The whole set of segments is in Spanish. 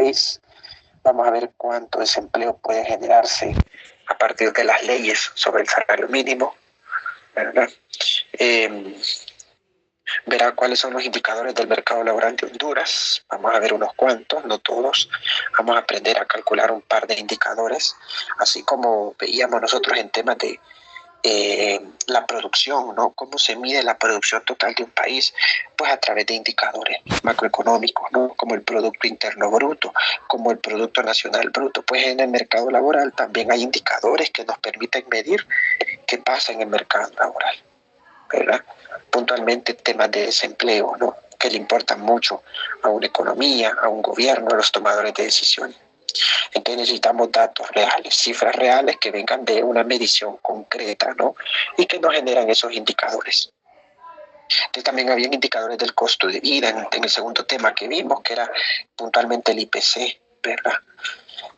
país. Vamos a ver cuánto desempleo puede generarse a partir de las leyes sobre el salario mínimo, ¿verdad? Verá cuáles son los indicadores del mercado laboral de Honduras. Vamos a ver unos cuantos, no todos. Vamos a aprender a calcular un par de indicadores, así como veíamos nosotros en temas de la producción, ¿no? ¿Cómo se mide la producción total de un país? Pues a través de indicadores macroeconómicos, ¿no? Como el Producto Interno Bruto, como el Producto Nacional Bruto. Pues en el mercado laboral también hay indicadores que nos permiten medir qué pasa en el mercado laboral, ¿verdad? Puntualmente temas de desempleo, ¿no? Que le importan mucho a una economía, a un gobierno, a los tomadores de decisiones. Entonces necesitamos datos reales, cifras reales que vengan de una medición concreta, ¿no? Y que nos generan esos indicadores. Entonces también había indicadores del costo de vida en el segundo tema que vimos, que era puntualmente el IPC, ¿verdad?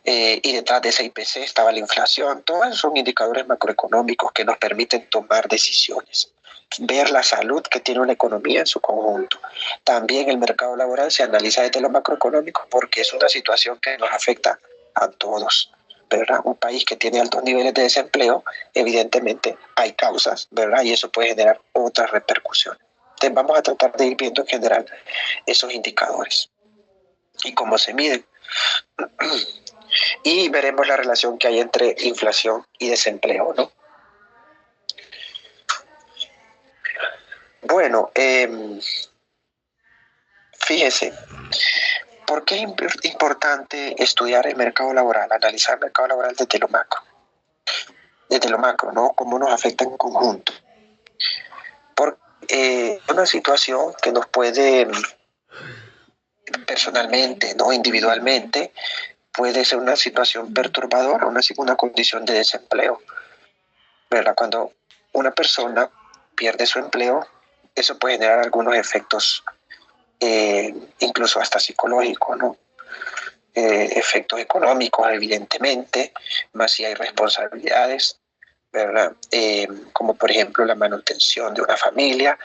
Y detrás de ese IPC estaba la inflación. Todos esos son indicadores macroeconómicos que nos permiten tomar decisiones, ver la salud que tiene una economía en su conjunto. También el mercado laboral se analiza desde lo macroeconómico porque es una situación que nos afecta a todos, ¿verdad? Un país que tiene altos niveles de desempleo, evidentemente hay causas, ¿verdad? Y eso puede generar otras repercusiones. Entonces vamos a tratar de ir viendo en general esos indicadores y cómo se miden. Y veremos la relación que hay entre inflación y desempleo, ¿no? Bueno, fíjese, ¿por qué es importante estudiar el mercado laboral, analizar el mercado laboral desde lo macro? Desde lo macro, ¿no? Cómo nos afecta en conjunto. Porque una situación que nos puede personalmente, no individualmente, puede ser una situación perturbadora, una condición de desempleo, ¿verdad? Cuando una persona pierde su empleo, eso puede generar algunos efectos, incluso hasta psicológicos, ¿no? Efectos económicos, evidentemente, más si hay responsabilidades, ¿verdad? Como por ejemplo la manutención de una familia.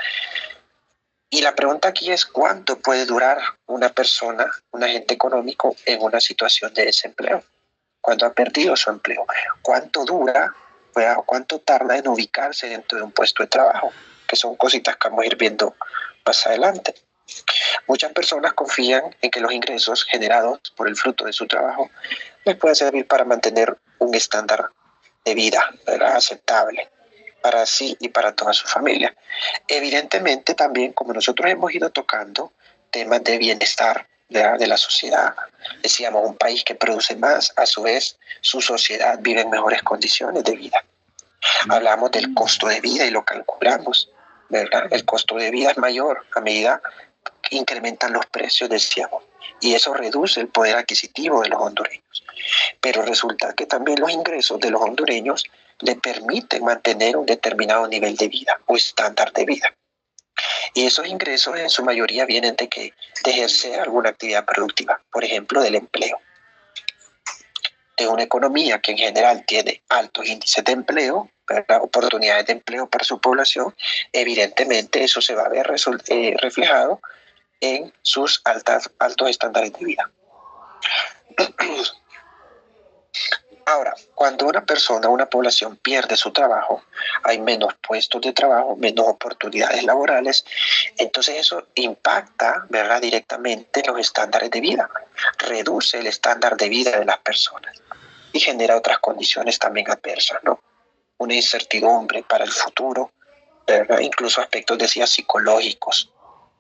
Y la pregunta aquí es, ¿cuánto puede durar una persona, un agente económico, en una situación de desempleo? Cuando ha perdido su empleo. ¿Cuánto dura, o cuánto tarda en ubicarse dentro de un puesto de trabajo? Que son cositas que vamos a ir viendo más adelante. Muchas personas confían en que los ingresos generados por el fruto de su trabajo les pueden servir para mantener un estándar de vida, ¿verdad? Aceptable para sí y para toda su familia. Evidentemente también, como nosotros hemos ido tocando temas de bienestar de la sociedad, decíamos, un país que produce más, a su vez su sociedad vive en mejores condiciones de vida. Hablamos del costo de vida y lo calculamos, ¿verdad? El costo de vida es mayor a medida que incrementan los precios, decíamos, y eso reduce el poder adquisitivo de los hondureños. Pero resulta que también los ingresos de los hondureños le permiten mantener un determinado nivel de vida o estándar de vida. Y esos ingresos en su mayoría vienen de ejercer alguna actividad productiva, por ejemplo, del empleo. De una economía que en general tiene altos índices de empleo, ¿verdad? Oportunidades de empleo para su población, evidentemente eso se va a ver reflejado en sus altos estándares de vida. Ahora, cuando una persona, una población pierde su trabajo, hay menos puestos de trabajo, menos oportunidades laborales, entonces eso impacta, ¿verdad?, directamente los estándares de vida, reduce el estándar de vida de las personas y genera otras condiciones también adversas, ¿no? Una incertidumbre para el futuro, ¿verdad? Incluso aspectos, decía, psicológicos.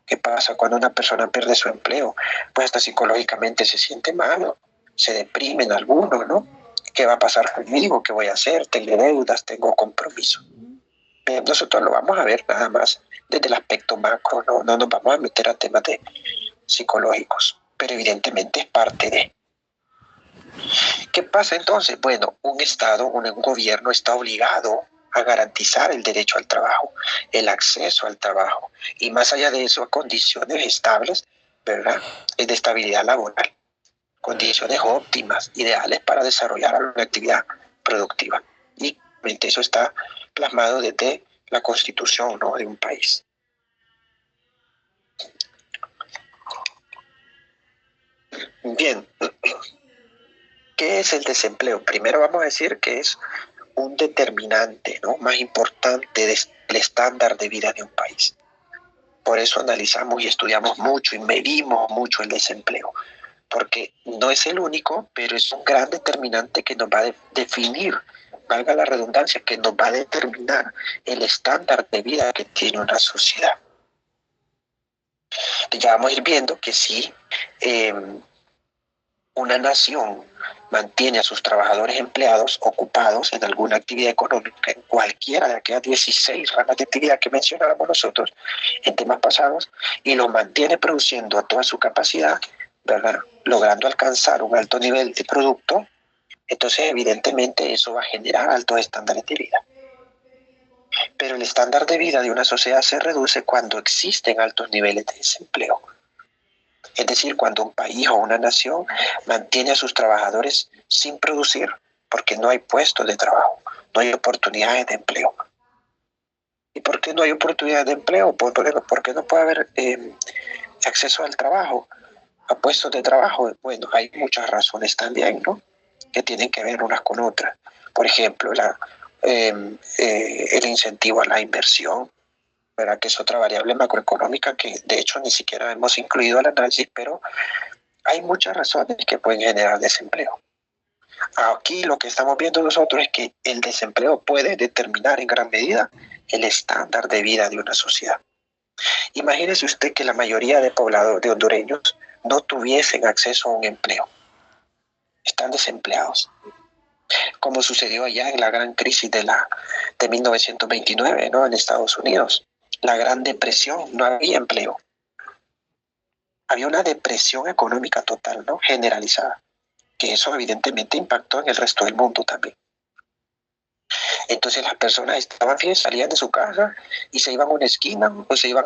¿Qué pasa cuando una persona pierde su empleo? Pues hasta psicológicamente se siente mal, se deprimen algunos, ¿no? ¿Qué va a pasar conmigo? ¿Qué voy a hacer? Tengo deudas, tengo compromiso. Nosotros lo vamos a ver nada más desde el aspecto macro, no nos vamos a meter a temas de psicológicos, pero evidentemente es parte de. ¿Qué pasa entonces? Bueno, un Estado, un gobierno está obligado a garantizar el derecho al trabajo, el acceso al trabajo, y más allá de eso, a condiciones estables, ¿verdad? De estabilidad laboral, condiciones óptimas, ideales para desarrollar una actividad productiva. Y eso está plasmado desde la constitución, ¿no?, de un país. Bien, ¿qué es el desempleo? Primero vamos a decir que es un determinante, ¿no?, más importante del estándar de vida de un país. Por eso analizamos y estudiamos mucho y medimos mucho el desempleo, porque no es el único, pero es un gran determinante que nos va a definir, valga la redundancia, que nos va a determinar el estándar de vida que tiene una sociedad. Ya vamos a ir viendo que si una nación mantiene a sus trabajadores empleados ocupados en alguna actividad económica, en cualquiera de aquellas 16 ramas de actividad que mencionábamos nosotros en temas pasados, y los mantiene produciendo a toda su capacidad, ¿verdad?, logrando alcanzar un alto nivel de producto, entonces evidentemente eso va a generar altos estándares de vida. Pero el estándar de vida de una sociedad se reduce cuando existen altos niveles de desempleo. Es decir, cuando un país o una nación mantiene a sus trabajadores sin producir, porque no hay puestos de trabajo, no hay oportunidades de empleo. ¿Y por qué no hay oportunidades de empleo? Porque no puede haber acceso al trabajo, a puestos de trabajo. Bueno, hay muchas razones también, ¿no?, que tienen que ver unas con otras. Por ejemplo, el incentivo a la inversión, ¿verdad?, que es otra variable macroeconómica que de hecho ni siquiera hemos incluido al análisis, pero hay muchas razones que pueden generar desempleo. Aquí lo que estamos viendo nosotros es que el desempleo puede determinar en gran medida el estándar de vida de una sociedad. Imagínese usted que la mayoría de pobladores, de hondureños, no tuviesen acceso a un empleo. Están desempleados. Como sucedió allá en la gran crisis de 1929, ¿no?, en Estados Unidos. La Gran Depresión, no había empleo. Había una depresión económica total, ¿no?, generalizada, que eso evidentemente impactó en el resto del mundo también. Entonces las personas estaban bien, salían de su casa y se iban a una esquina o se iban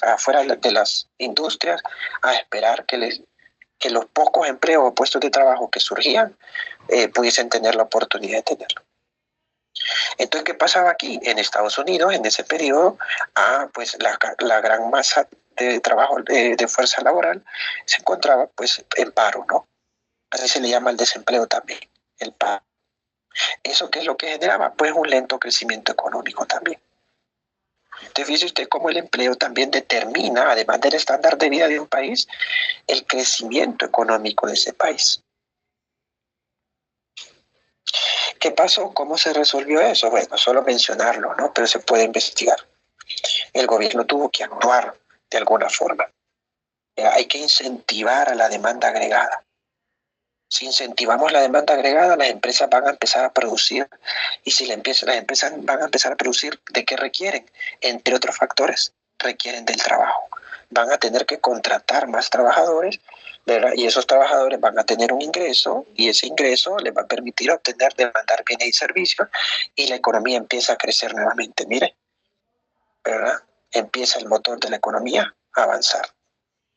afuera de las industrias a esperar que los pocos empleos o puestos de trabajo que surgían pudiesen tener la oportunidad de tenerlo. Entonces, ¿qué pasaba aquí? En Estados Unidos, en ese periodo, pues la gran masa de trabajo de fuerza laboral se encontraba pues en paro, ¿no? Así se le llama el desempleo también, el paro. ¿Eso qué es lo que generaba? Pues un lento crecimiento económico también. Entonces, fíjese usted cómo el empleo también determina, además del estándar de vida de un país, el crecimiento económico de ese país. ¿Qué pasó? ¿Cómo se resolvió eso? Bueno, solo mencionarlo, ¿no?, pero se puede investigar. El gobierno tuvo que actuar de alguna forma. Hay que incentivar a la demanda agregada. Si incentivamos la demanda agregada, las empresas van a empezar a producir. Y si las empresas van a empezar a producir, ¿de qué requieren? Entre otros factores, requieren del trabajo. Van a tener que contratar más trabajadores, ¿verdad?, y esos trabajadores van a tener un ingreso, y ese ingreso les va a permitir obtener, demandar bienes y servicios, y la economía empieza a crecer nuevamente. Mire, ¿verdad?, empieza el motor de la economía a avanzar.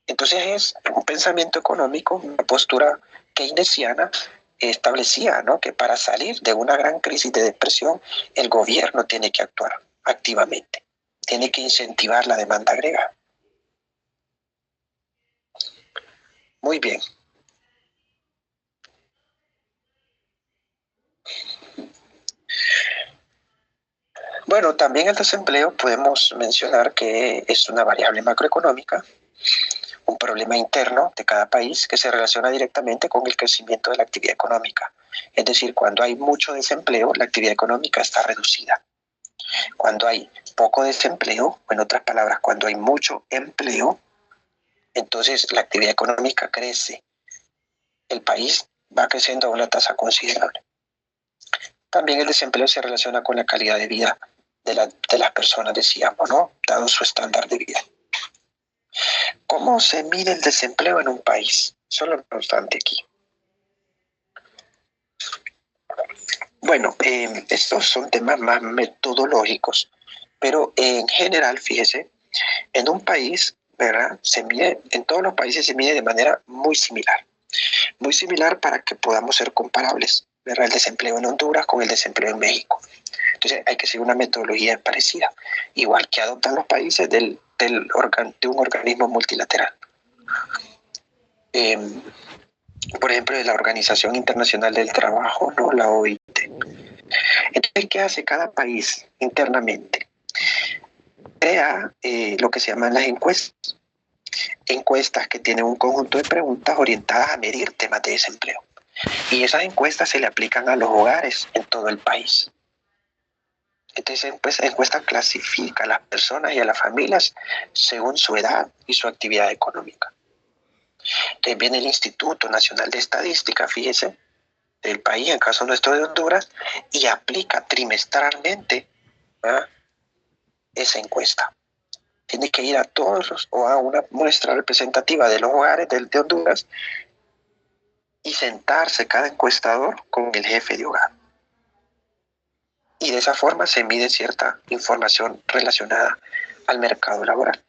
Entonces es un pensamiento económico, una postura keynesiana establecía, ¿no?, que para salir de una gran crisis de depresión, el gobierno tiene que actuar activamente, tiene que incentivar la demanda agregada. Muy bien. Bueno, también el desempleo podemos mencionar que es una variable macroeconómica, un problema interno de cada país que se relaciona directamente con el crecimiento de la actividad económica. Es decir, cuando hay mucho desempleo, la actividad económica está reducida. Cuando hay poco desempleo, o en otras palabras, cuando hay mucho empleo, entonces la actividad económica crece. El país va creciendo a una tasa considerable. También el desempleo se relaciona con la calidad de vida de las personas, decíamos, ¿no?, dado su estándar de vida. ¿Cómo se mide el desempleo en un país? Solo no obstante aquí. Bueno, estos son temas más metodológicos, pero en general, fíjese, en un país, ¿verdad?, se mide, en todos los países se mide de manera muy similar para que podamos ser comparables, ¿verdad?, el desempleo en Honduras con el desempleo en México. Entonces hay que seguir una metodología parecida, igual que adoptan los países de un organismo multilateral. em, por ejemplo, de la Organización Internacional del Trabajo, ¿no? La OIT. Entonces, ¿qué hace cada país internamente? Crea lo que se llaman las encuestas. Encuestas que tienen un conjunto de preguntas orientadas a medir temas de desempleo. Y esas encuestas se le aplican a los hogares en todo el país. Entonces, pues, la encuesta clasifica a las personas y a las familias según su edad y su actividad económica. Entonces viene el Instituto Nacional de Estadística, fíjese, del país, en caso nuestro de Honduras, y aplica trimestralmente, ¿verdad?, esa encuesta. Tiene que ir a todos o a una muestra representativa de los hogares de Honduras y sentarse cada encuestador con el jefe de hogar. Y de esa forma se mide cierta información relacionada al mercado laboral,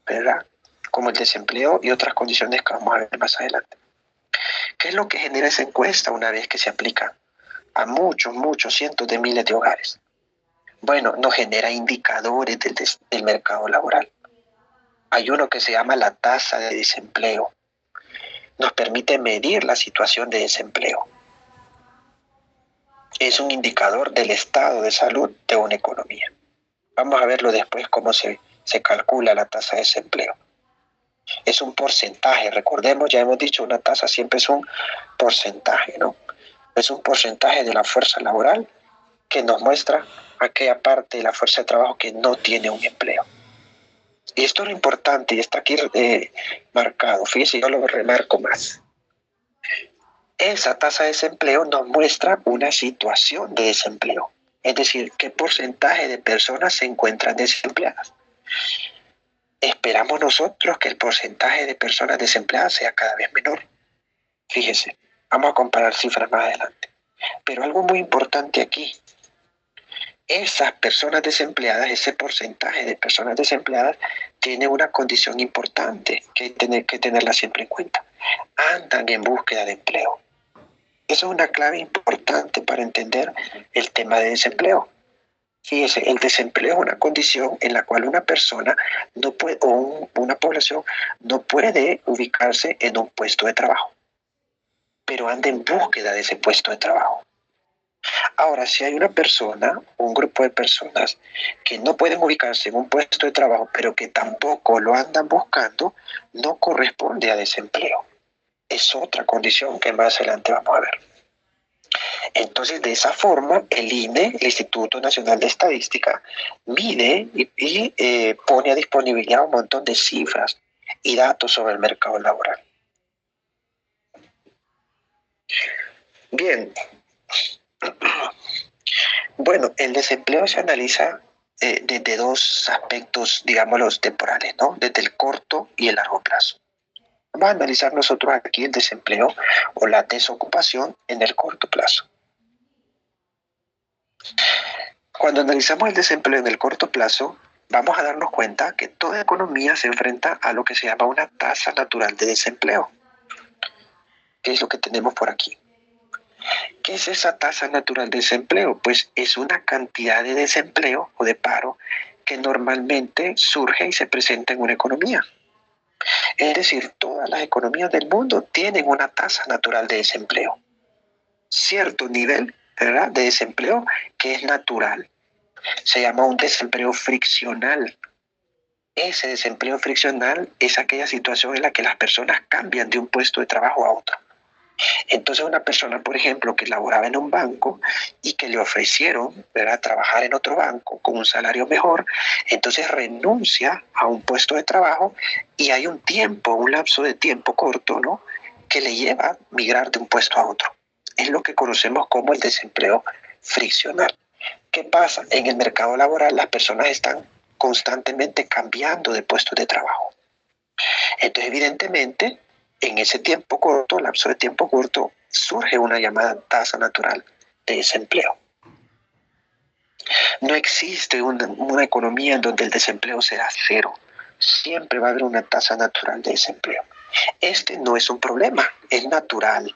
¿verdad?, como el desempleo y otras condiciones que vamos a ver más adelante. ¿Qué es lo que genera esa encuesta una vez que se aplica a muchos, cientos de miles de hogares? Bueno, nos genera indicadores del mercado laboral. Hay uno que se llama la tasa de desempleo. Nos permite medir la situación de desempleo. Es un indicador del estado de salud de una economía. Vamos a verlo después cómo se calcula la tasa de desempleo. Es un porcentaje, recordemos, ya hemos dicho, una tasa siempre es un porcentaje, ¿no? Es un porcentaje de la fuerza laboral que nos muestra aquella parte de la fuerza de trabajo que no tiene un empleo. Y esto es lo importante y está aquí marcado. Fíjense, yo lo remarco más. Esa tasa de desempleo nos muestra una situación de desempleo. Es decir, qué porcentaje de personas se encuentran desempleadas. Esperamos nosotros que el porcentaje de personas desempleadas sea cada vez menor. Fíjese, vamos a comparar cifras más adelante. Pero algo muy importante aquí, esas personas desempleadas, ese porcentaje de personas desempleadas, tiene una condición importante que hay que tenerla siempre en cuenta. Andan en búsqueda de empleo. Eso es una clave importante para entender el tema de desempleo. Fíjese, el desempleo es una condición en la cual una persona no puede, o una población no puede ubicarse en un puesto de trabajo, pero anda en búsqueda de ese puesto de trabajo. Ahora, si hay una persona, un grupo de personas que no pueden ubicarse en un puesto de trabajo, pero que tampoco lo andan buscando, no corresponde a desempleo. Es otra condición que más adelante vamos a ver. Entonces, de esa forma, el INE, el Instituto Nacional de Estadística, mide y pone a disponibilidad un montón de cifras y datos sobre el mercado laboral. Bien. Bueno, el desempleo se analiza desde dos aspectos, digámoslos, temporales, ¿no? Desde el corto y el largo plazo. Vamos a analizar nosotros aquí el desempleo o la desocupación en el corto plazo. Cuando analizamos el desempleo en el corto plazo, vamos a darnos cuenta que toda economía se enfrenta a lo que se llama una tasa natural de desempleo. ¿Qué es lo que tenemos por aquí? ¿Qué es esa tasa natural de desempleo? Pues es una cantidad de desempleo o de paro que normalmente surge y se presenta en una economía. Es decir, todas las economías del mundo tienen una tasa natural de desempleo. Cierto nivel, ¿verdad?, de desempleo que es natural. Se llama un desempleo friccional. Ese desempleo friccional es aquella situación en la que las personas cambian de un puesto de trabajo a otro. Entonces una persona, por ejemplo, que laboraba en un banco y que le ofrecieron, ¿verdad?, trabajar en otro banco con un salario mejor, entonces renuncia a un puesto de trabajo y hay un tiempo, un lapso de tiempo corto, ¿no?, que le lleva a migrar de un puesto a otro. Es lo que conocemos como el desempleo friccional. ¿Qué pasa? En el mercado laboral las personas están constantemente cambiando de puestos de trabajo. Entonces, evidentemente, en ese tiempo corto, lapso de tiempo corto, surge una llamada tasa natural de desempleo. No existe una economía en donde el desempleo sea cero. Siempre va a haber una tasa natural de desempleo. Este no es un problema, es natural.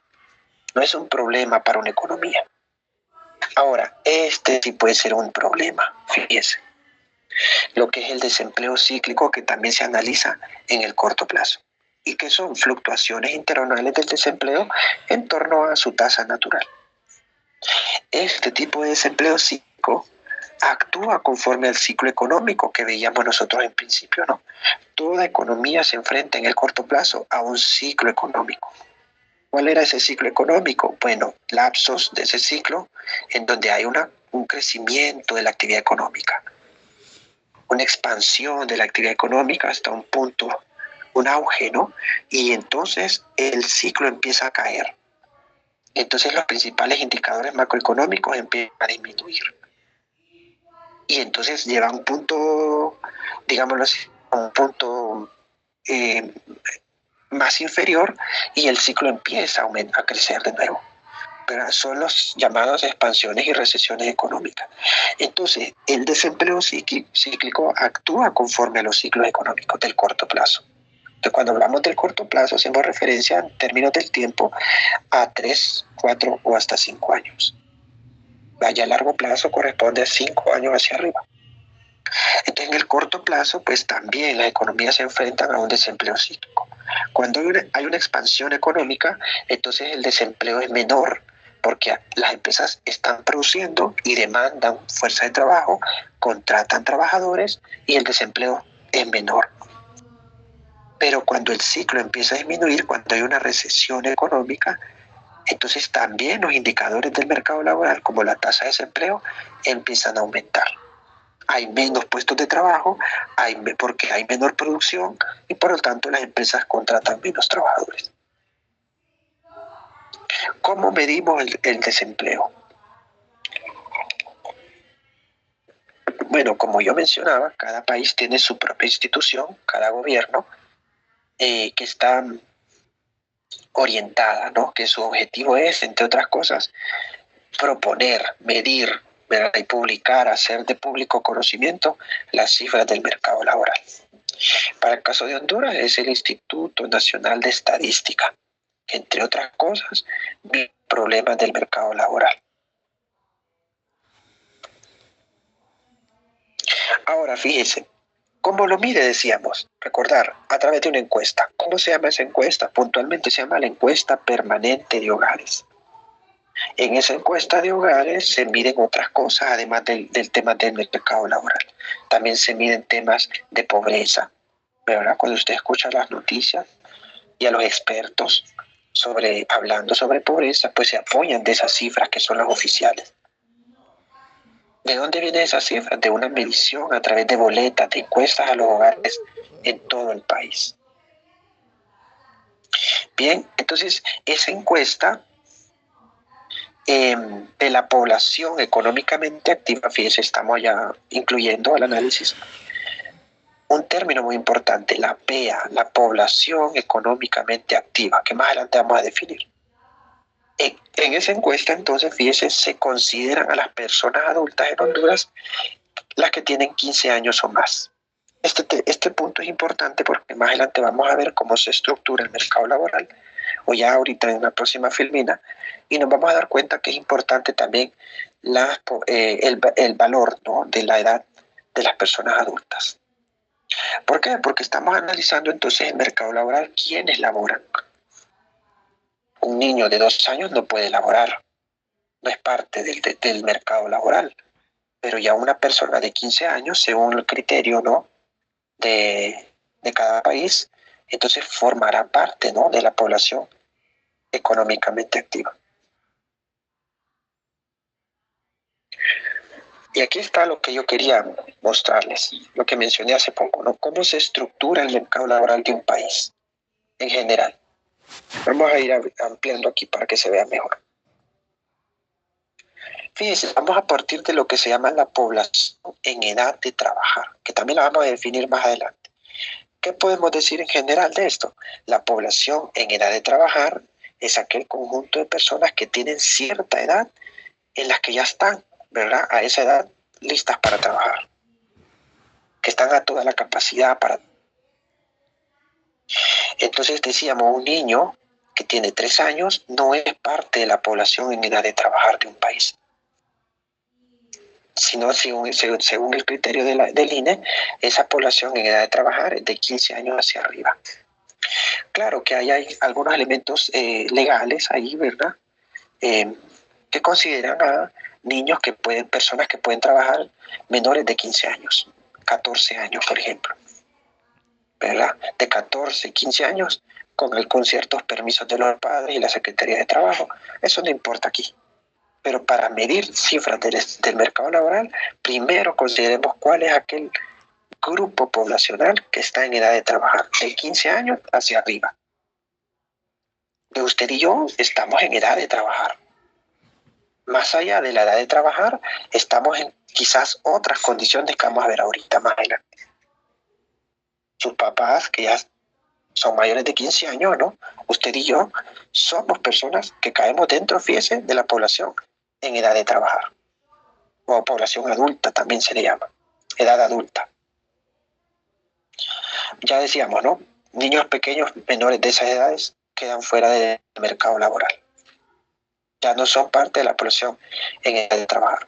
No es un problema para una economía. Ahora, este sí puede ser un problema, fíjese. Lo que es el desempleo cíclico que también se analiza en el corto plazo. y que son fluctuaciones interanuales del desempleo en torno a su tasa natural. Este tipo de desempleo cíclico actúa conforme al ciclo económico que veíamos nosotros en principio, ¿no? Toda economía se enfrenta en el corto plazo a un ciclo económico. ¿Cuál era ese ciclo económico? Bueno, lapsos de ese ciclo en donde hay un crecimiento de la actividad económica, una expansión de la actividad económica hasta un punto, un auge, ¿no? Y entonces el ciclo empieza a caer. Entonces los principales indicadores macroeconómicos empiezan a disminuir. Y entonces llega a un punto, digámoslo así, a un punto eh, más inferior y el ciclo empieza a crecer de nuevo. Pero son los llamados expansiones y recesiones económicas. Entonces, el desempleo cíclico actúa conforme a los ciclos económicos del corto plazo. Entonces, cuando hablamos del corto plazo, hacemos referencia en términos del tiempo a 3, 4 o hasta 5 años. Vaya, a largo plazo corresponde a 5 años hacia arriba. Entonces, en el corto plazo, pues también las economías se enfrentan a un desempleo cíclico. Cuando hay una expansión económica, entonces el desempleo es menor, porque las empresas están produciendo y demandan fuerza de trabajo, contratan trabajadores y el desempleo es menor. Pero cuando el ciclo empieza a disminuir, cuando hay una recesión económica, entonces también los indicadores del mercado laboral, como la tasa de desempleo, empiezan a aumentar. Hay menos puestos de trabajo, porque hay menor producción y por lo tanto las empresas contratan menos trabajadores. ¿Cómo medimos el desempleo? Bueno, como yo mencionaba, cada país tiene su propia institución, cada gobierno, que está orientada, ¿no? Que su objetivo es, entre otras cosas, proponer, medir, ¿verdad? Y publicar, hacer de público conocimiento las cifras del mercado laboral. Para el caso de Honduras es el Instituto Nacional de Estadística, que entre otras cosas mide problemas del mercado laboral. Ahora fíjese, ¿cómo lo mide? Decíamos, recordar, a través de una encuesta. ¿Cómo se llama esa encuesta? Puntualmente se llama la encuesta permanente de hogares. En esa encuesta de hogares se miden otras cosas, además del tema del mercado laboral. También se miden temas de pobreza, ¿verdad? Cuando usted escucha las noticias y a los expertos hablando sobre pobreza, pues se apoyan de esas cifras que son las oficiales. ¿De dónde vienen esas cifras? De una medición a través de boletas, de encuestas a los hogares en todo el país. Bien, entonces esa encuesta de la población económicamente activa, fíjense, estamos ya incluyendo al análisis un término muy importante, la PEA, la población económicamente activa, que más adelante vamos a definir. En esa encuesta, entonces, fíjense, se consideran a las personas adultas en Honduras las que tienen 15 años o más. Este punto es importante porque más adelante vamos a ver cómo se estructura el mercado laboral, o ya ahorita en la próxima filmina, y nos vamos a dar cuenta que es importante también el valor, ¿no?, de la edad de las personas adultas. ¿Por qué? Porque estamos analizando entonces el mercado laboral, quiénes laboran. Un niño de 2 años no puede laborar, no es parte del mercado laboral, pero ya una persona de 15 años, según el criterio, ¿no?, de cada país, entonces formará parte, ¿no?, de la población económicamente activa. Y aquí está lo que yo quería mostrarles, lo que mencioné hace poco, ¿no? Cómo se estructura el mercado laboral de un país en general. Vamos a ir ampliando aquí para que se vea mejor. Fíjense, vamos a partir de lo que se llama la población en edad de trabajar, que también la vamos a definir más adelante. ¿Qué podemos decir en general de esto? La población en edad de trabajar es aquel conjunto de personas que tienen cierta edad en las que ya están, ¿verdad?, a esa edad listas para trabajar, que están a toda la capacidad para. Entonces decíamos, un niño que tiene 3 años no es parte de la población en edad de trabajar de un país, sino según el criterio del INE, esa población en edad de trabajar es de 15 años hacia arriba. Claro que hay algunos elementos legales ahí, ¿verdad? Que consideran a niños que pueden, personas que pueden trabajar menores de 15 años, 14 años, por ejemplo, ¿verdad? De 14, 15 años, con ciertos permisos de los padres y la Secretaría de Trabajo. Eso no importa aquí. Pero para medir cifras del mercado laboral, primero consideremos cuál es aquel grupo poblacional que está en edad de trabajar, de 15 años hacia arriba. De usted y yo estamos en edad de trabajar. Más allá de la edad de trabajar, estamos en quizás otras condiciones que vamos a ver ahorita más adelante. Sus papás, que ya son mayores de 15 años, ¿no? Usted y yo somos personas que caemos dentro, fíjese, de la población en edad de trabajar. O población adulta también se le llama, edad adulta. Ya decíamos, ¿no? Niños pequeños menores de esas edades quedan fuera del mercado laboral. Ya no son parte de la población en edad de trabajar.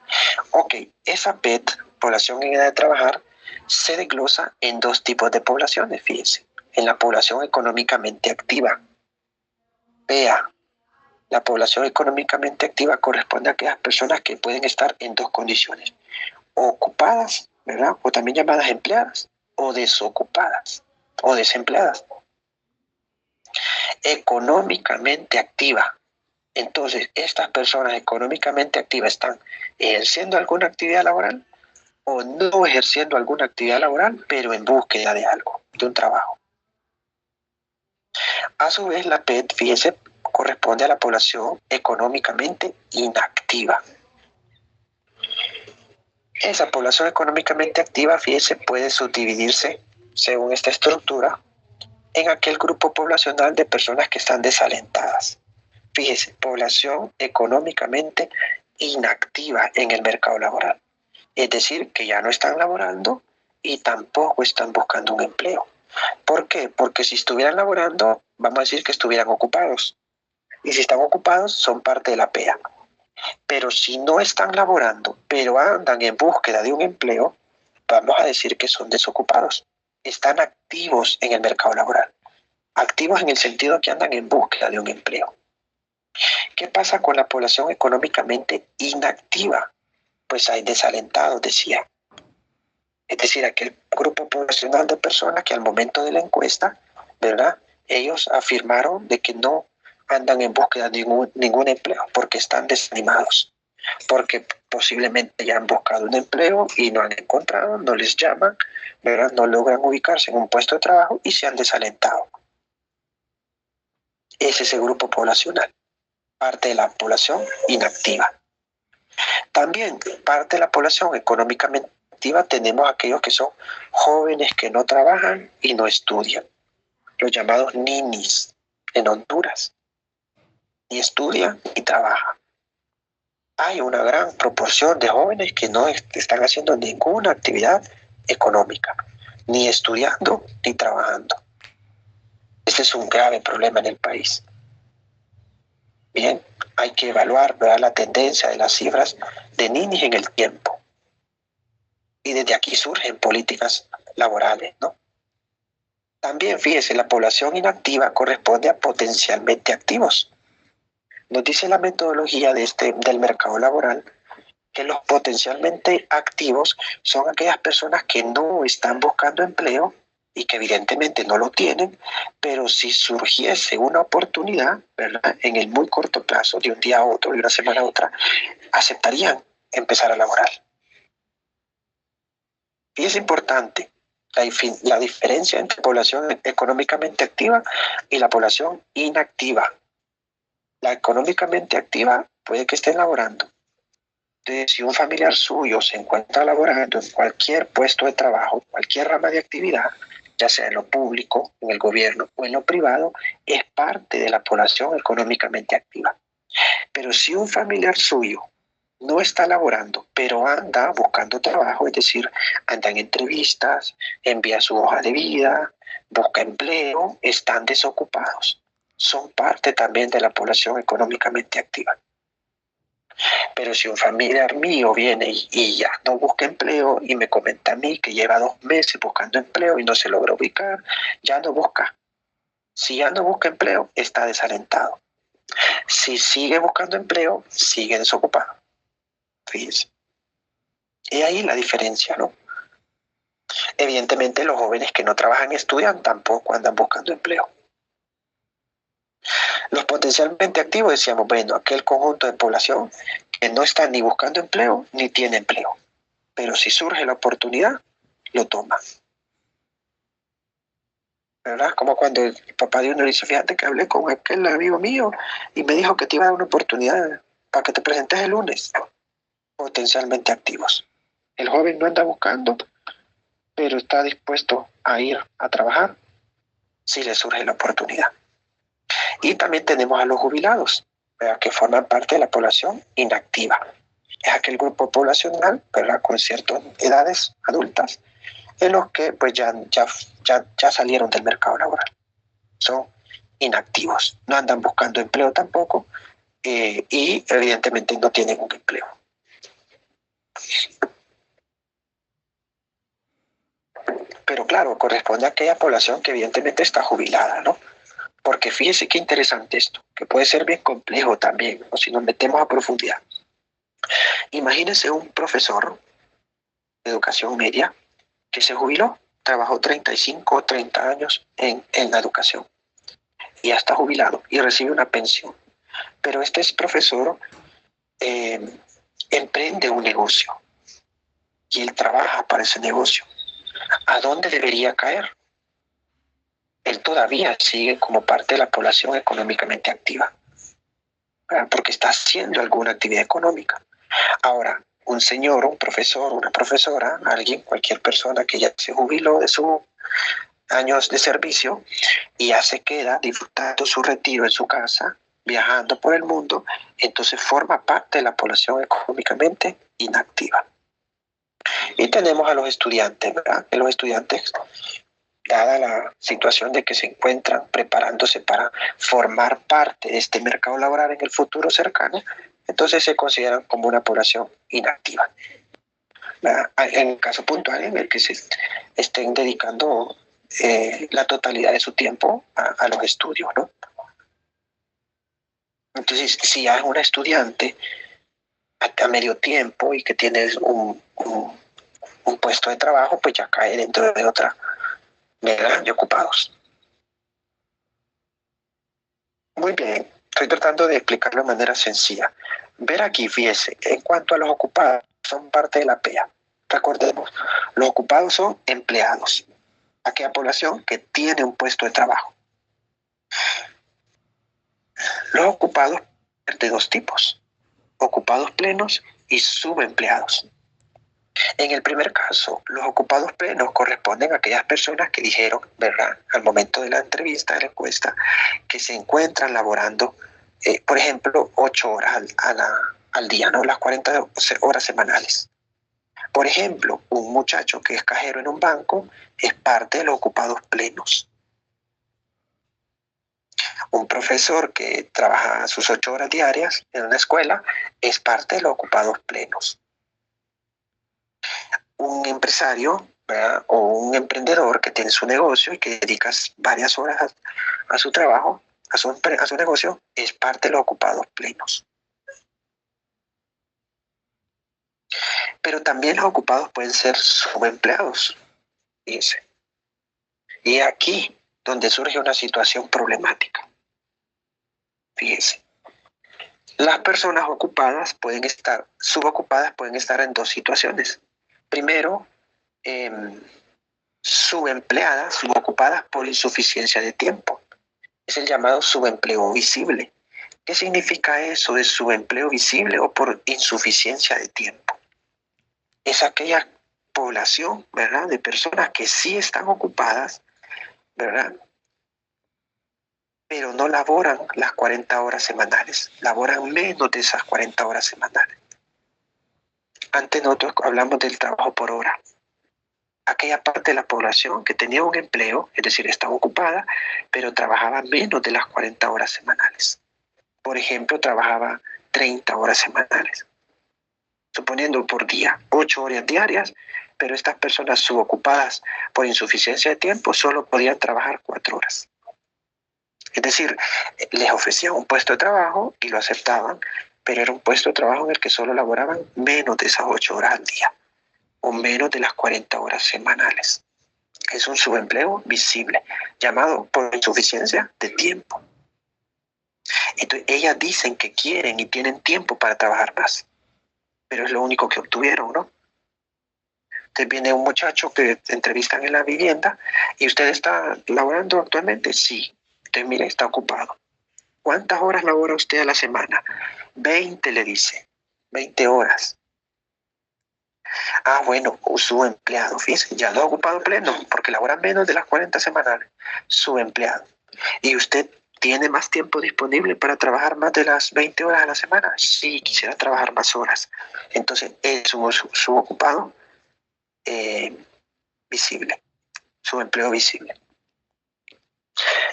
Ok, esa PET, población en edad de trabajar, se desglosa en dos tipos de poblaciones, fíjense. En la población económicamente activa. Vea, la población económicamente activa corresponde a aquellas personas que pueden estar en dos condiciones. O ocupadas, ¿verdad? O también llamadas empleadas, o desocupadas, o desempleadas. Económicamente activa. Entonces, estas personas económicamente activas están ejerciendo alguna actividad laboral o no ejerciendo alguna actividad laboral, pero en búsqueda de algo, de un trabajo. A su vez, la PET, fíjese, corresponde a la población económicamente inactiva. Esa población económicamente activa, fíjese, puede subdividirse, según esta estructura, en aquel grupo poblacional de personas que están desalentadas. Fíjese, población económicamente inactiva en el mercado laboral. Es decir, que ya no están laborando y tampoco están buscando un empleo. ¿Por qué? Porque si estuvieran laborando, vamos a decir que estuvieran ocupados. Y si están ocupados, son parte de la PEA. Pero si no están laborando, pero andan en búsqueda de un empleo, vamos a decir que son desocupados. Están activos en el mercado laboral. Activos en el sentido que andan en búsqueda de un empleo. ¿Qué pasa con la población económicamente inactiva? Pues hay desalentados, decía. Es decir, aquel grupo poblacional de personas que al momento de la encuesta, ¿verdad? Ellos afirmaron de que no andan en búsqueda de ningún empleo porque están desanimados, porque posiblemente ya han buscado un empleo y no han encontrado, no les llaman, ¿verdad? No logran ubicarse en un puesto de trabajo y se han desalentado. Ese es el grupo poblacional, parte de la población inactiva. También parte de la población económicamente activa tenemos aquellos que son jóvenes que no trabajan y no estudian, los llamados ninis en Honduras. Ni estudian ni trabajan. Hay una gran proporción de jóvenes que no están haciendo ninguna actividad económica, ni estudiando ni trabajando. Este es un grave problema en el país. Bien, hay que evaluar, ¿verdad?, la tendencia de las cifras de ninis en el tiempo. Y desde aquí surgen políticas laborales, ¿no? También, fíjese, la población inactiva corresponde a potencialmente activos. Nos dice la metodología del mercado laboral que los potencialmente activos son aquellas personas que no están buscando empleo y que evidentemente no lo tienen, pero si surgiese una oportunidad, ¿verdad?, en el muy corto plazo, de un día a otro, de una semana a otra, aceptarían empezar a laborar. Y es importante la diferencia entre población económicamente activa y la población inactiva. La económicamente activa puede que esté laborando. Entonces, si un familiar suyo se encuentra laborando en cualquier puesto de trabajo, cualquier rama de actividad, ya sea en lo público, en el gobierno o en lo privado, es parte de la población económicamente activa. Pero si un familiar suyo no está laborando, pero anda buscando trabajo, es decir, anda en entrevistas, envía su hoja de vida, busca empleo, están desocupados. Son parte también de la población económicamente activa. Pero si un familiar mío viene y ya no busca empleo y me comenta a mí que lleva 2 meses buscando empleo y no se logra ubicar, ya no busca. Si ya no busca empleo, está desalentado. Si sigue buscando empleo, sigue desocupado. Fíjense. Y ahí la diferencia, ¿no? Evidentemente los jóvenes que no trabajan y estudian tampoco andan buscando empleo. Los potencialmente activos decíamos, bueno, aquel conjunto de población que no está ni buscando empleo ni tiene empleo. Pero si surge la oportunidad, lo toma. ¿Verdad? Como cuando el papá de uno dice, fíjate que hablé con aquel amigo mío y me dijo que te iba a dar una oportunidad para que te presentes el lunes. Potencialmente activos. El joven no anda buscando, pero está dispuesto a ir a trabajar si le surge la oportunidad. Y también tenemos a los jubilados, ¿verdad? Que forman parte de la población inactiva. Es aquel grupo poblacional, ¿verdad? Con ciertas edades adultas, en los que pues ya salieron del mercado laboral. Son inactivos, no andan buscando empleo tampoco, y evidentemente no tienen un empleo. Pero claro, corresponde a aquella población que evidentemente está jubilada, ¿no? Porque fíjese qué interesante esto, que puede ser bien complejo también, ¿no? Si nos metemos a profundidad. Imagínense un profesor de educación media que se jubiló, trabajó 35 o 30 años en la educación y ya está jubilado y recibe una pensión. Pero este es profesor, emprende un negocio y él trabaja para ese negocio. ¿A dónde debería caer? Él todavía sigue como parte de la población económicamente activa, ¿verdad? Porque está haciendo alguna actividad económica. Ahora, un señor, un profesor, una profesora, alguien, cualquier persona que ya se jubiló de sus años de servicio y ya se queda disfrutando su retiro en su casa, viajando por el mundo, entonces forma parte de la población económicamente inactiva. Y tenemos a los estudiantes, ¿verdad? Que los estudiantes, dada la situación de que se encuentran preparándose para formar parte de este mercado laboral en el futuro cercano, entonces se consideran como una población inactiva. En el caso puntual en el que se estén dedicando la totalidad de su tiempo a los estudios, ¿no? Entonces, si ya es una estudiante a medio tiempo y que tienes un puesto de trabajo, pues ya cae dentro de otra medida de ocupados. Muy bien, estoy tratando de explicarlo de manera sencilla. Ver aquí, fíjese, en cuanto a los ocupados, son parte de la PEA. Recordemos, los ocupados son empleados, aquella población que tiene un puesto de trabajo. Los ocupados de dos tipos, ocupados plenos y subempleados. En el primer caso, los ocupados plenos corresponden a aquellas personas que dijeron, ¿verdad?, al momento de la entrevista, de la encuesta, que se encuentran laborando, por ejemplo, 8 horas al día, ¿no? Las 40 horas semanales. Por ejemplo, un muchacho que es cajero en un banco es parte de los ocupados plenos. Un profesor que trabaja sus 8 horas diarias en una escuela es parte de los ocupados plenos. Un empresario, ¿verdad?, o un emprendedor que tiene su negocio y que dedica varias horas a su trabajo, a su negocio, es parte de los ocupados plenos. Pero también los ocupados pueden ser subempleados, fíjense. Y aquí donde surge una situación problemática. Fíjense. Las personas ocupadas pueden estar, subocupadas pueden estar en dos situaciones. Primero, subempleadas, subocupadas por insuficiencia de tiempo. Es el llamado subempleo visible. ¿Qué significa eso de subempleo visible o por insuficiencia de tiempo? Es aquella población, ¿verdad?, de personas que sí están ocupadas, ¿verdad?, pero no laboran las 40 horas semanales, laboran menos de esas 40 horas semanales. Antes nosotros hablamos del trabajo por hora. Aquella parte de la población que tenía un empleo, es decir, estaba ocupada, pero trabajaba menos de las 40 horas semanales. Por ejemplo, trabajaba 30 horas semanales, suponiendo por día 8 horas diarias, pero estas personas subocupadas por insuficiencia de tiempo solo podían trabajar 4 horas. Es decir, les ofrecían un puesto de trabajo y lo aceptaban, pero era un puesto de trabajo en el que solo laboraban menos de esas 8 horas al día o menos de las 40 horas semanales. Es un subempleo visible, llamado por insuficiencia de tiempo. Entonces, ellas dicen que quieren y tienen tiempo para trabajar más, pero es lo único que obtuvieron, ¿no? Entonces viene un muchacho que te entrevistan en la vivienda y usted está laborando actualmente, sí. Entonces, mire, está ocupado. ¿Cuántas horas labora usted a la semana? 20, le dice. 20 horas. Ah, bueno, su empleado, fíjese, ya no ha ocupado pleno, porque labora menos de las 40 semanales. Su empleado. ¿Y usted tiene más tiempo disponible para trabajar más de las 20 horas a la semana? Sí, quisiera trabajar más horas. Entonces, es un subocupado visible, subempleo visible.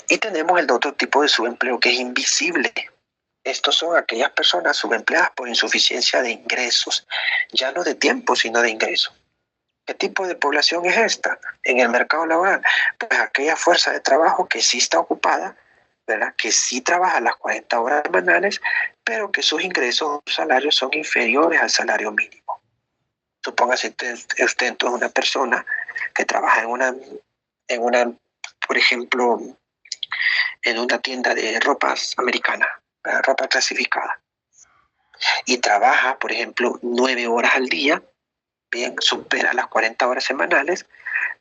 Y tenemos el otro tipo de subempleo que es invisible. Estos son aquellas personas subempleadas por insuficiencia de ingresos, ya no de tiempo, sino de ingresos. ¿Qué tipo de población es esta en el mercado laboral? Pues aquella fuerza de trabajo que sí está ocupada, ¿verdad? Que sí trabaja las 40 horas semanales, pero que sus ingresos, sus salarios son inferiores al salario mínimo. Supóngase usted entonces una persona que trabaja en una, por ejemplo, en una tienda de ropas americana, ¿verdad? Ropa clasificada, y trabaja, por ejemplo, 9 horas al día, bien, supera las 40 horas semanales,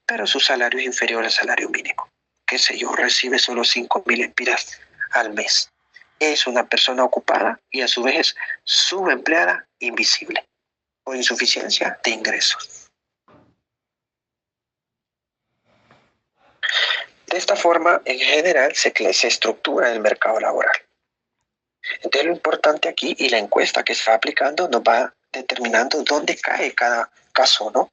pero su salario es inferior al salario mínimo. Qué sé yo, recibe solo 5.000 empiras al mes. Es una persona ocupada y a su vez es subempleada invisible por insuficiencia de ingresos. De esta forma, en general, se estructura el mercado laboral. Entonces, lo importante aquí y la encuesta que se está aplicando nos va determinando dónde cae cada caso, ¿no?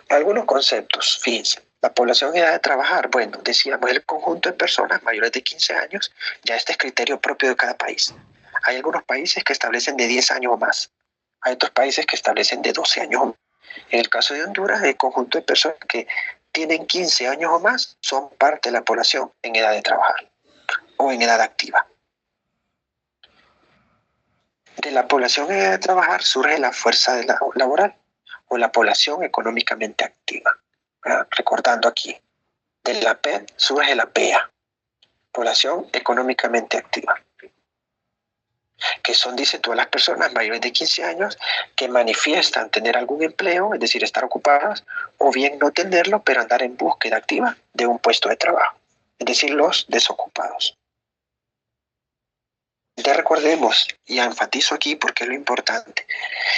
Algunos conceptos, fíjense. La población en edad de trabajar, bueno, decíamos el conjunto de personas mayores de 15 años, ya este es criterio propio de cada país. Hay algunos países que establecen de 10 años o más. Hay otros países que establecen de 12 años o más. En el caso de Honduras, el conjunto de personas que tienen 15 años o más son parte de la población en edad de trabajar o en edad activa. De la población en edad de trabajar surge la fuerza laboral o la población económicamente activa. Recordando aquí, de la PET surge la PEA, población económicamente activa, que son, dice, todas las personas mayores de 15 años que manifiestan tener algún empleo, es decir, estar ocupadas, o bien no tenerlo, pero andar en búsqueda activa de un puesto de trabajo, es decir, los desocupados. Ya recordemos, y enfatizo aquí porque es lo importante,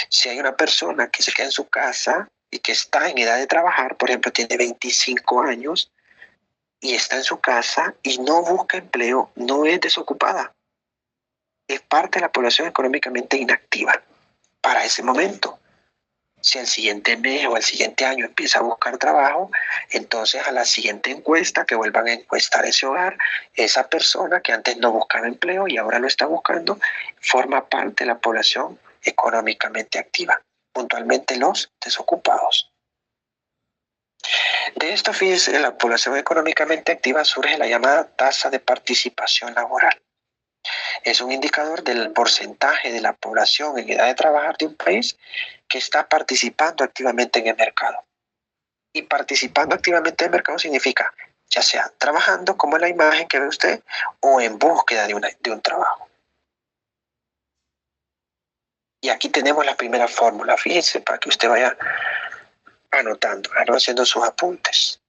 si hay una persona que se queda en su casa y que está en edad de trabajar, por ejemplo, tiene 25 años y está en su casa y no busca empleo, no es desocupada, es parte de la población económicamente inactiva para ese momento. Si al siguiente mes o al siguiente año empieza a buscar trabajo, entonces a la siguiente encuesta que vuelvan a encuestar ese hogar, esa persona que antes no buscaba empleo y ahora lo está buscando, forma parte de la población económicamente activa, puntualmente los desocupados. De esto, fíjense, en la población económicamente activa surge la llamada tasa de participación laboral. Es un indicador del porcentaje de la población en edad de trabajar de un país que está participando activamente en el mercado. Y participando activamente en el mercado significa ya sea trabajando, como en la imagen que ve usted, o en búsqueda de un trabajo. Y aquí tenemos la primera fórmula, fíjense, para que usted vaya anotando, haciendo sus apuntes.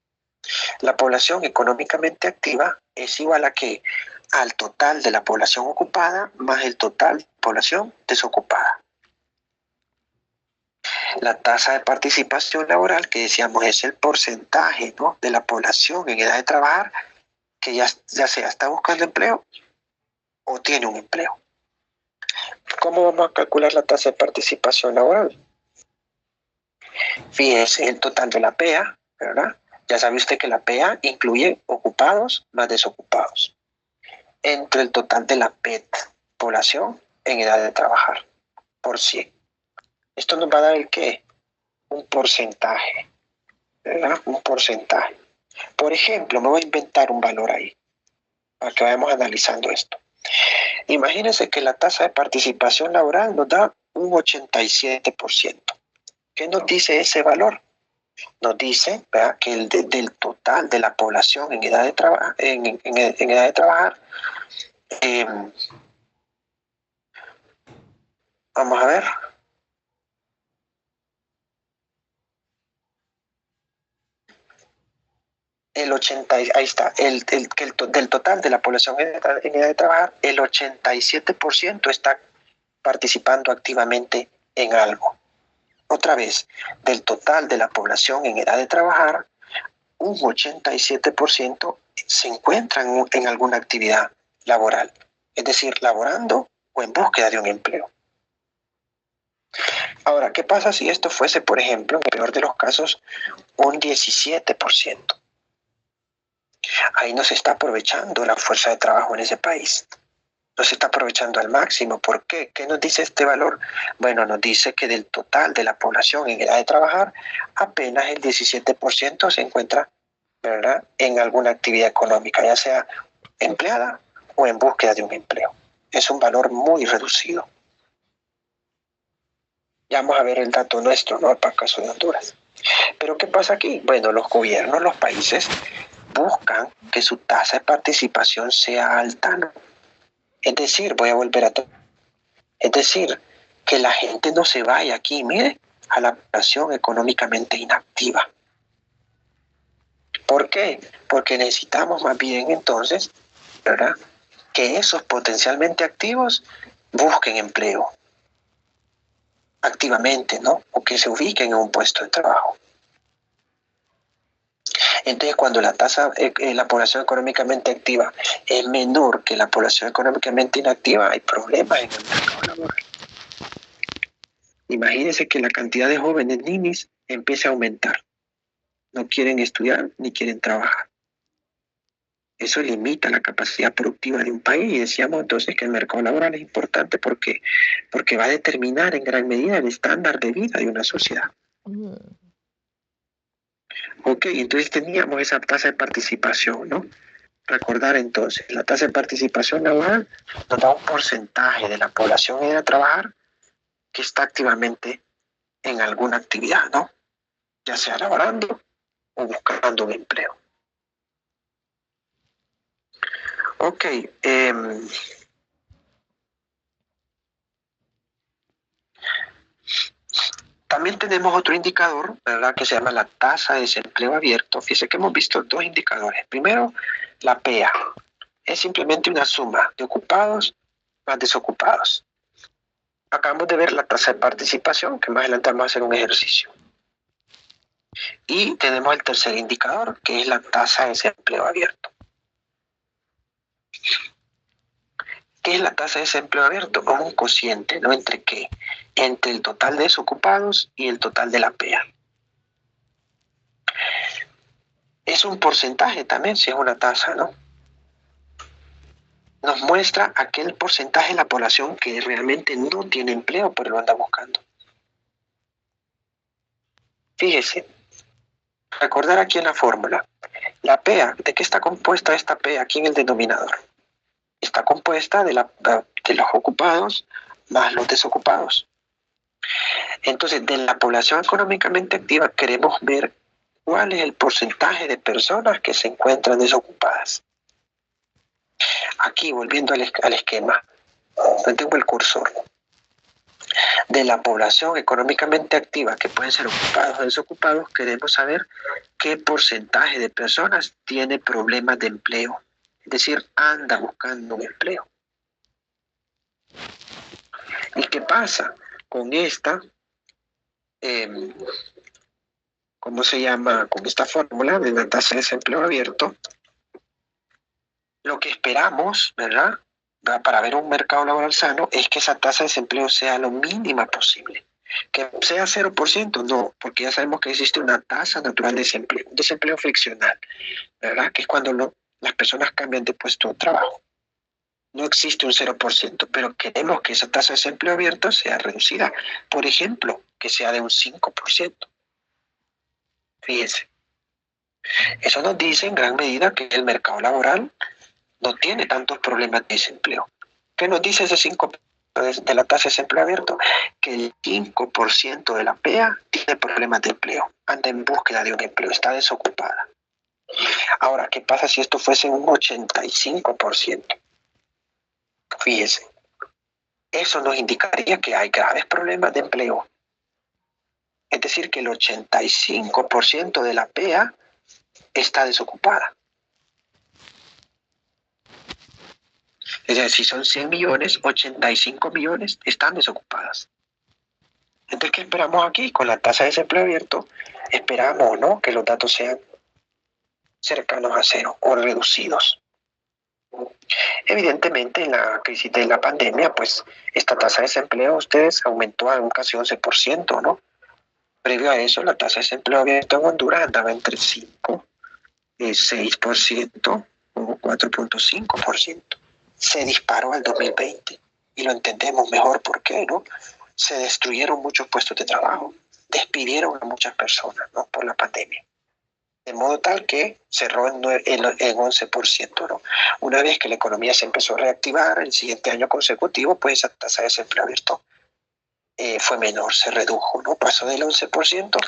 La población económicamente activa es igual a que al total de la población ocupada más el total de población desocupada. La tasa de participación laboral, que decíamos es el porcentaje, ¿no?, de la población en edad de trabajar que ya sea está buscando empleo o tiene un empleo. ¿Cómo vamos a calcular la tasa de participación laboral? Fíjese el total de la PEA, ¿verdad? Ya sabe usted que la PEA incluye ocupados más desocupados. Entre el total de la PET, población en edad de trabajar, por 100. Esto nos va a dar el qué? Un porcentaje, ¿verdad? Un porcentaje. Por ejemplo, me voy a inventar un valor ahí, para que vayamos analizando esto. Imagínense que la tasa de participación laboral nos da un 87%. ¿Qué nos dice ese valor? Nos dice, ¿verdad?, que del total de la población en edad de, en edad de trabajar, eh, vamos a ver, el 80, ahí está, del total de la población en edad de trabajar, el 87% está participando activamente en algo. Otra vez, del total de la población en edad de trabajar, un 87% se encuentra en alguna actividad laboral, es decir, laborando o en búsqueda de un empleo. Ahora, ¿qué pasa si esto fuese, por ejemplo, en el peor de los casos, un 17%? Ahí no se está aprovechando la fuerza de trabajo en ese país. No se está aprovechando al máximo. ¿Por qué? ¿Qué nos dice este valor? Bueno, nos dice que del total de la población en edad de trabajar, apenas el 17% se encuentra, ¿verdad?, en alguna actividad económica, ya sea empleada o en búsqueda de un empleo. Es un valor muy reducido. Ya vamos a ver el dato nuestro, ¿no?, para el caso de Honduras. Pero ¿qué pasa aquí? Bueno, los gobiernos, los países buscan que su tasa de participación sea alta, ¿no? Es decir, voy a volver a... Es decir, que la gente no se vaya aquí, mire, a la población económicamente inactiva. ¿Por qué? Porque necesitamos más bien entonces, ¿verdad?, que esos potencialmente activos busquen empleo activamente, ¿no? O que se ubiquen en un puesto de trabajo. Entonces, cuando la población económicamente activa es menor que la población económicamente inactiva, hay problemas en el mercado laboral. Imagínense que la cantidad de jóvenes ninis empieza a aumentar. No quieren estudiar ni quieren trabajar. Eso limita la capacidad productiva de un país y decíamos entonces que el mercado laboral es importante porque va a determinar en gran medida el estándar de vida de una sociedad. Ok, entonces teníamos esa tasa de participación, ¿no? Recordar entonces, la tasa de participación laboral nos da un porcentaje de la población en a trabajar que está activamente en alguna actividad, ¿no? Ya sea laborando o buscando un empleo. Ok, también tenemos otro indicador, ¿verdad?, que se llama la tasa de desempleo abierto. Fíjese que hemos visto dos indicadores. Primero, la PEA. Es simplemente una suma de ocupados más desocupados. Acabamos de ver la tasa de participación, que más adelante vamos a hacer un ejercicio. Y tenemos el tercer indicador, que es la tasa de desempleo abierto. ¿Qué es la tasa de desempleo abierto? Como un cociente, ¿no? ¿Entre qué? Entre el total de desocupados y el total de la PEA. Es un porcentaje también, si es una tasa, ¿no? Nos muestra aquel porcentaje de la población que realmente no tiene empleo, pero lo anda buscando. Fíjese, recordar aquí en la fórmula, la PEA, ¿de qué está compuesta esta PEA aquí en el denominador? Está compuesta de los ocupados más los desocupados. Entonces, de la población económicamente activa queremos ver cuál es el porcentaje de personas que se encuentran desocupadas. Aquí, volviendo al esquema, donde tengo el cursor, de la población económicamente activa, que pueden ser ocupados o desocupados, queremos saber qué porcentaje de personas tiene problemas de empleo, es decir, anda buscando un empleo. ¿Y qué pasa con esta, cómo se llama, con esta fórmula de la tasa de desempleo abierto? Lo que esperamos, ¿verdad?, para ver un mercado laboral sano es que esa tasa de desempleo sea lo mínima posible. Que sea 0%, no, porque ya sabemos que existe una tasa natural de desempleo, un desempleo friccional, ¿verdad?, que es cuando las personas cambian de puesto de trabajo. No existe un 0%, pero queremos que esa tasa de desempleo abierto sea reducida. Por ejemplo, que sea de un 5%. Fíjense. Eso nos dice en gran medida que el mercado laboral no tiene tantos problemas de desempleo. ¿Qué nos dice ese 5% de la tasa de desempleo abierto? Que el 5% de la PEA tiene problemas de empleo, anda en búsqueda de un empleo, está desocupada. Ahora, ¿qué pasa si esto fuese un 85%? Fíjese, eso nos indicaría que hay graves problemas de empleo. Es decir, que el 85% de la PEA está desocupada. Es decir, si son 100 millones, 85 millones están desocupadas. Entonces, ¿qué esperamos aquí? Con la tasa de desempleo abierto, esperamos, ¿no?, que los datos sean cercanos a cero o reducidos. Evidentemente, en la crisis de la pandemia, pues esta tasa de desempleo ustedes aumentó a un casi 11%, ¿no? Previo a eso, la tasa de desempleo abierto en Honduras andaba entre 5 y 6% o 4.5%. Se disparó al 2020 y lo entendemos mejor por qué, ¿no? Se destruyeron muchos puestos de trabajo, despidieron a muchas personas, ¿no?, por la pandemia. De modo tal que cerró en 11%, ¿no? Una vez que la economía se empezó a reactivar, el siguiente año consecutivo, pues esa tasa de desempleo abierto fue menor, se redujo, ¿no? Pasó del 11%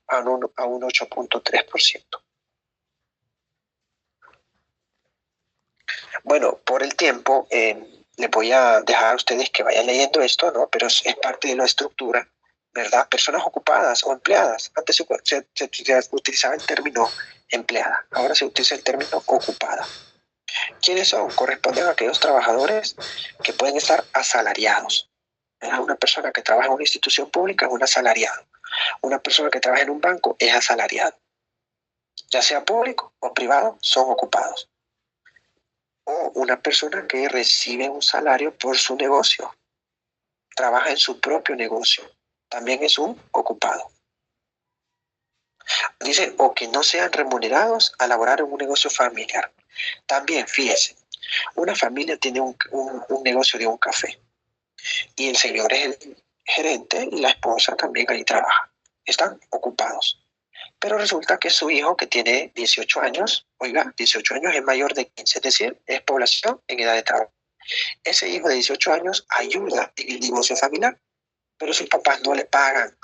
a un 8.3%. Bueno, por el tiempo, les voy a dejar a ustedes que vayan leyendo esto, ¿no? Pero es parte de la estructura, ¿verdad? Personas ocupadas o empleadas. Antes se utilizaba el término empleada, ahora se utiliza el término ocupada. ¿Quiénes son? Corresponden a aquellos trabajadores que pueden estar asalariados. Una persona que trabaja en una institución pública es un asalariado. Una persona que trabaja en un banco es asalariado. Ya sea público o privado, son ocupados. O una persona que recibe un salario por su negocio, trabaja en su propio negocio, también es un ocupado. Dice, o que no sean remunerados a laborar en un negocio familiar. También, fíjese, una familia tiene un negocio de un café y el señor es el gerente y la esposa también ahí trabaja. Están ocupados. Pero resulta que su hijo, que tiene 18 años, oiga, 18 años es mayor de 15, es decir, es población en edad de trabajo. Ese hijo de 18 años ayuda en el negocio familiar, pero sus papás no le pagan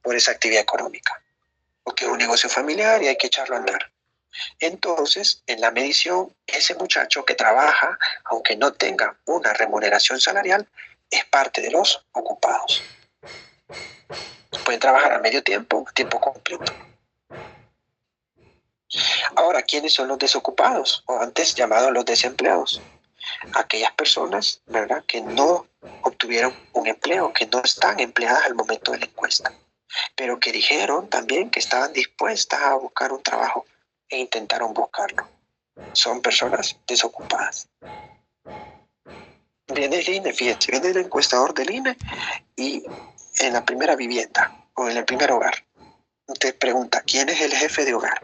por esa actividad económica, porque es un negocio familiar y hay que echarlo a andar. Entonces, en la medición, ese muchacho que trabaja, aunque no tenga una remuneración salarial, es parte de los ocupados. Pueden trabajar a medio tiempo, tiempo completo. Ahora, ¿quiénes son los desocupados? O antes llamados los desempleados. Aquellas personas, ¿verdad?, que no obtuvieron un empleo, que no están empleadas al momento de la encuesta, pero que dijeron también que estaban dispuestas a buscar un trabajo e intentaron buscarlo. Son personas desocupadas. Viene el INE, fíjense, viene el encuestador del INE y en la primera vivienda o en el primer hogar, usted pregunta, ¿quién es el jefe de hogar?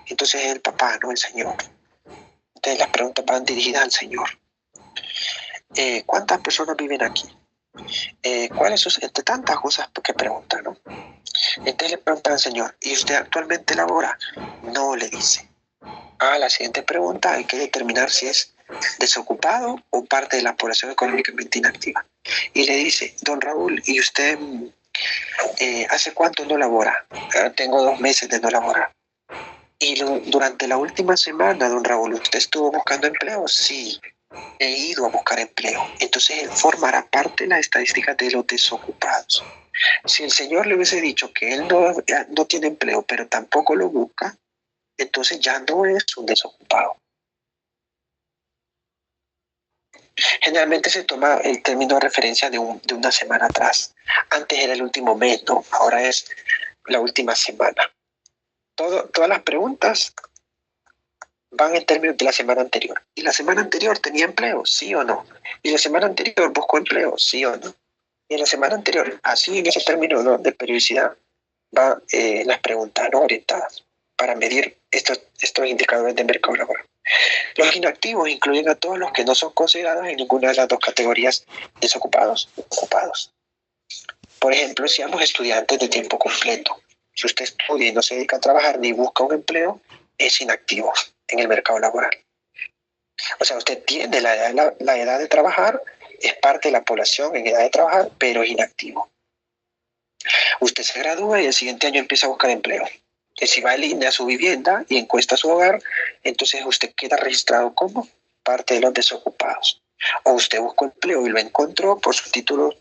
Entonces es el papá, no el señor. Entonces las preguntas van dirigidas al señor. ¿Cuántas personas viven aquí? ¿Cuáles son, entre tantas cosas que preguntan, ¿no? Entonces le preguntan al señor, ¿y usted actualmente labora? No, le dice. La siguiente pregunta hay que determinar si es desocupado o parte de la población económicamente inactiva. Y le dice, don Raúl, ¿y usted hace cuánto no labora? Tengo 2 meses de no laborar. Y durante la última semana, don Raúl, ¿usted estuvo buscando empleo? Sí, he ido a buscar empleo. Entonces él formará parte de la estadística de los desocupados. Si el señor le hubiese dicho que él no tiene empleo, pero tampoco lo busca, entonces ya no es un desocupado. Generalmente se toma el término de referencia de una semana atrás. Antes era el último mes, ¿no? Ahora es la última semana. Todas las preguntas van en términos de la semana anterior. ¿Y la semana anterior tenía empleo? ¿Sí o no? ¿Y la semana anterior buscó empleo? ¿Sí o no? Y en la semana anterior, así en ese término, ¿no?, de periodicidad, van las preguntas, ¿no?, orientadas para medir estos indicadores de mercado laboral. Los inactivos incluyen a todos los que no son considerados en ninguna de las dos categorías, desocupados o ocupados. Por ejemplo, si somos estudiantes de tiempo completo, Si usted estudia y no se dedica a trabajar ni busca un empleo, es inactivo en el mercado laboral. O sea, usted tiene la edad de trabajar, es parte de la población en edad de trabajar, pero es inactivo. Usted se gradúa y el siguiente año empieza a buscar empleo. Que si va en línea a su vivienda y encuesta su hogar, entonces usted queda registrado como parte de los desocupados. O usted buscó empleo y lo encontró por su título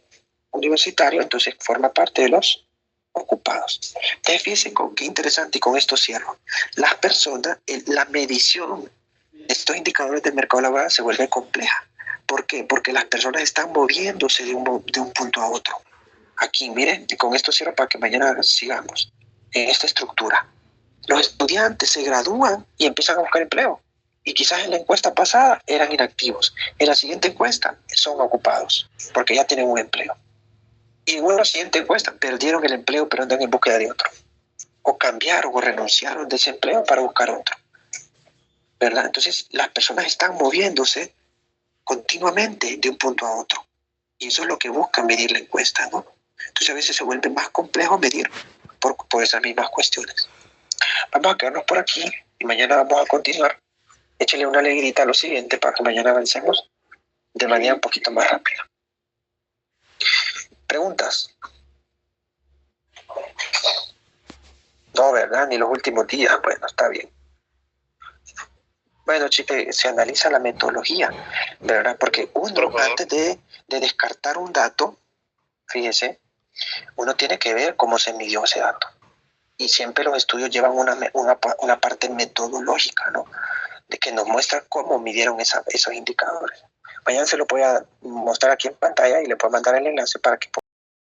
universitario, entonces forma parte de los ocupados. Entonces fíjense qué interesante, y con esto cierro. Las personas, la medición de estos indicadores del mercado laboral se vuelve compleja. ¿Por qué? Porque las personas están moviéndose de un punto a otro. Aquí, miren, y con esto cierro para que mañana sigamos. En esta estructura, los estudiantes se gradúan y empiezan a buscar empleo. Y quizás en la encuesta pasada eran inactivos. En la siguiente encuesta son ocupados, porque ya tienen un empleo. Y en la siguiente encuesta perdieron el empleo, pero andan en búsqueda de otro. O cambiaron o renunciaron de ese empleo para buscar otro. ¿Verdad? Entonces, las personas están moviéndose continuamente de un punto a otro. Y eso es lo que busca medir la encuesta, ¿no? Entonces, a veces se vuelve más complejo medir por esas mismas cuestiones. Vamos a quedarnos por aquí y mañana vamos a continuar. Échale una alegrita a lo siguiente para que mañana avancemos de manera un poquito más rápida. ¿Preguntas? No, ¿verdad? Ni los últimos días. Bueno, está bien. Bueno, chicos, se analiza la metodología, ¿verdad? Porque uno, antes de descartar un dato, fíjese, uno tiene que ver cómo se midió ese dato. Y siempre los estudios llevan una parte metodológica, ¿no? De que nos muestra cómo midieron esos indicadores. Mañana se lo voy a mostrar aquí en pantalla y le puedo mandar el enlace para que